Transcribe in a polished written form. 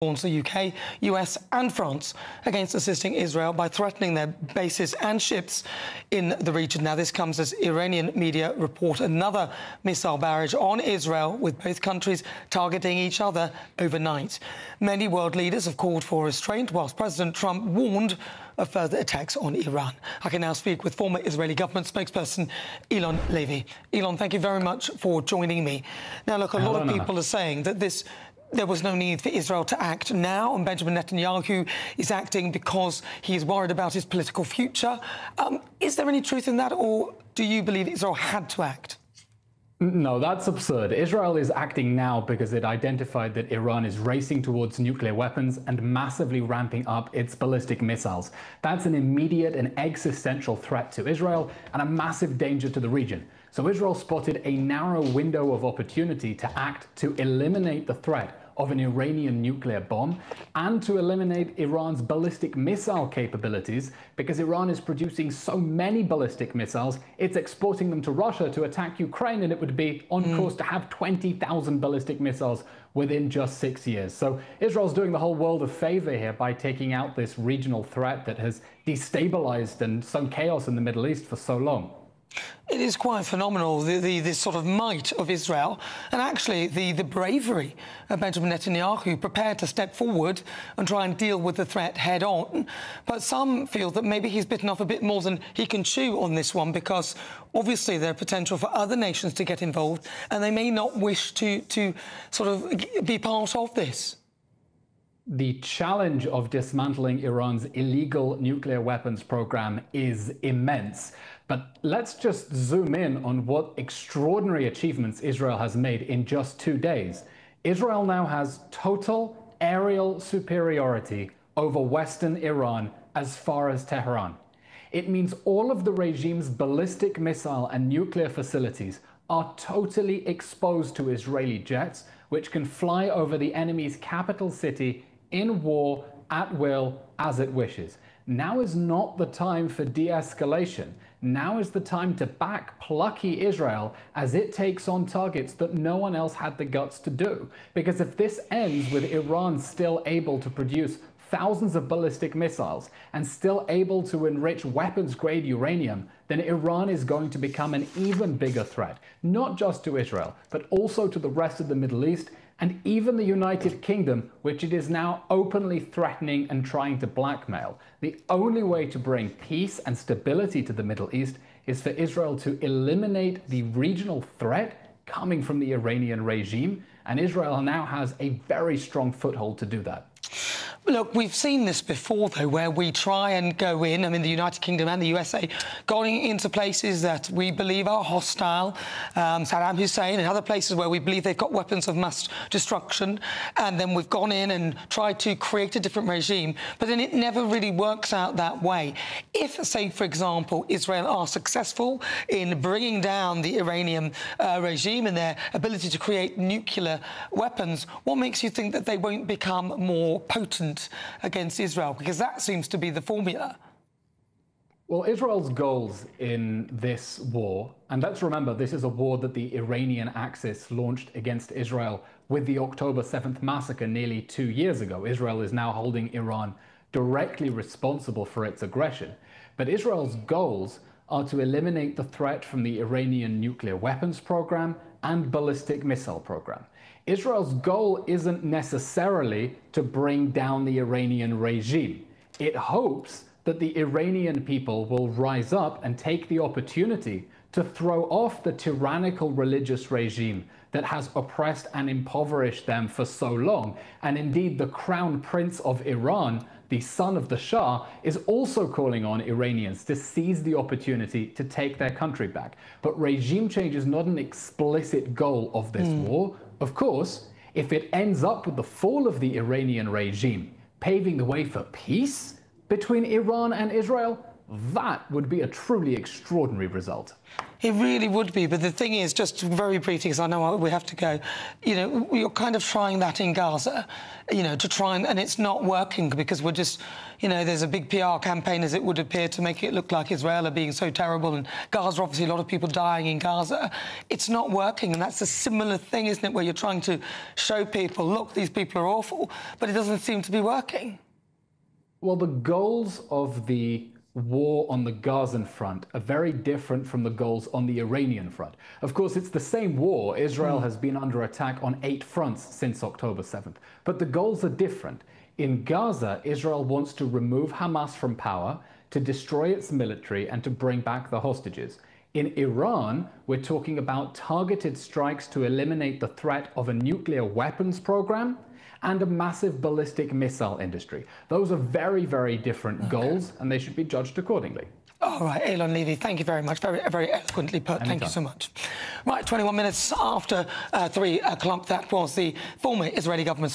warns the UK, US and France against assisting Israel by threatening their bases and ships in the region. Now, this comes as Iranian media report another missile barrage on Israel, with both countries targeting each other overnight. Many world leaders have called for restraint, whilst President Trump warned of further attacks on Iran. I can now speak with former Israeli government spokesperson Eylon Levy. Eylon, thank you very much for joining me. Now, look, a lot of people are saying that there was no need for Israel to act now, and Benjamin Netanyahu is acting because he is worried about his political future. Is there any truth in that, or do you believe Israel had to act? No, that's absurd. Israel is acting now because it identified that Iran is racing towards nuclear weapons and massively ramping up its ballistic missiles. That's an immediate and existential threat to Israel and a massive danger to the region. So Israel spotted a narrow window of opportunity to act to eliminate the threat of an Iranian nuclear bomb and to eliminate Iran's ballistic missile capabilities, because Iran is producing so many ballistic missiles, it's exporting them to Russia to attack Ukraine, and it would be on course to have 20,000 ballistic missiles within just 6 years. So Israel's doing the whole world a favor here by taking out this regional threat that has destabilized and sown chaos in the Middle East for so long. It is quite phenomenal, the sort of might of Israel, and actually the bravery of Benjamin Netanyahu, prepared to step forward and try and deal with the threat head on. But some feel that maybe he's bitten off a bit more than he can chew on this one, because obviously there's potential for other nations to get involved, and they may not wish to sort of be part of this. The challenge of dismantling Iran's illegal nuclear weapons program is immense. But let's just zoom in on what extraordinary achievements Israel has made in just 2 days. Israel now has total aerial superiority over Western Iran as far as Tehran. It means all of the regime's ballistic missile and nuclear facilities are totally exposed to Israeli jets, which can fly over the enemy's capital city in war at will as it wishes. Now is not the time for de-escalation. Now is the time to back plucky Israel as it takes on targets that no one else had the guts to do. Because if this ends with Iran still able to produce thousands of ballistic missiles and still able to enrich weapons-grade uranium, then Iran is going to become an even bigger threat, not just to Israel, but also to the rest of the Middle East and even the United Kingdom, which it is now openly threatening and trying to blackmail. The only way to bring peace and stability to the Middle East is for Israel to eliminate the regional threat coming from the Iranian regime, and Israel now has a very strong foothold to do that. Look, we've seen this before, though, where we try and go in, I mean, the United Kingdom and the USA, going into places that we believe are hostile, Saddam Hussein and other places where we believe they've got weapons of mass destruction, and then we've gone in and tried to create a different regime, but then it never really works out that way. If, say, for example, Israel are successful in bringing down the Iranian regime and their ability to create nuclear weapons, what makes you think that they won't become more potent against Israel? Because that seems to be the formula. Well, Israel's goals in this war, and let's remember this is a war that the Iranian Axis launched against Israel with the October 7th massacre nearly 2 years ago. Israel is now holding Iran directly responsible for its aggression. But Israel's goals are to eliminate the threat from the Iranian nuclear weapons program and ballistic missile program. Israel's goal isn't necessarily to bring down the Iranian regime. It hopes that the Iranian people will rise up and take the opportunity to throw off the tyrannical religious regime that has oppressed and impoverished them for so long. And indeed, the crown prince of Iran, the son of the Shah, is also calling on Iranians to seize the opportunity to take their country back. But regime change is not an explicit goal of this war. Of course, if it ends up with the fall of the Iranian regime, paving the way for peace between Iran and Israel, That would be a truly extraordinary result. It really would be, but the thing is, just very briefly, because I know we have to go, you know, we're kind of trying that in Gaza, you know, to try and it's not working because we're just, you know, there's a big PR campaign, as it would appear, to make it look like Israel are being so terrible, and Gaza, obviously, a lot of people dying in Gaza. It's not working, and that's a similar thing, isn't it, where you're trying to show people, look, these people are awful, but it doesn't seem to be working. Well, the goals of the war on the Gazan front are very different from the goals on the Iranian front. Of course, it's the same war. Israel has been under attack on 8 fronts since October 7th. But the goals are different. In Gaza, Israel wants to remove Hamas from power, to destroy its military, and to bring back the hostages. In Iran, we're talking about targeted strikes to eliminate the threat of a nuclear weapons program and a massive ballistic missile industry. Those are very, very different goals, and they should be judged accordingly. All right, Eylon Levy, thank you very much. Very, very eloquently put. Thank you so much. Right, 21 minutes after 3 o'clock, that was the former Israeli government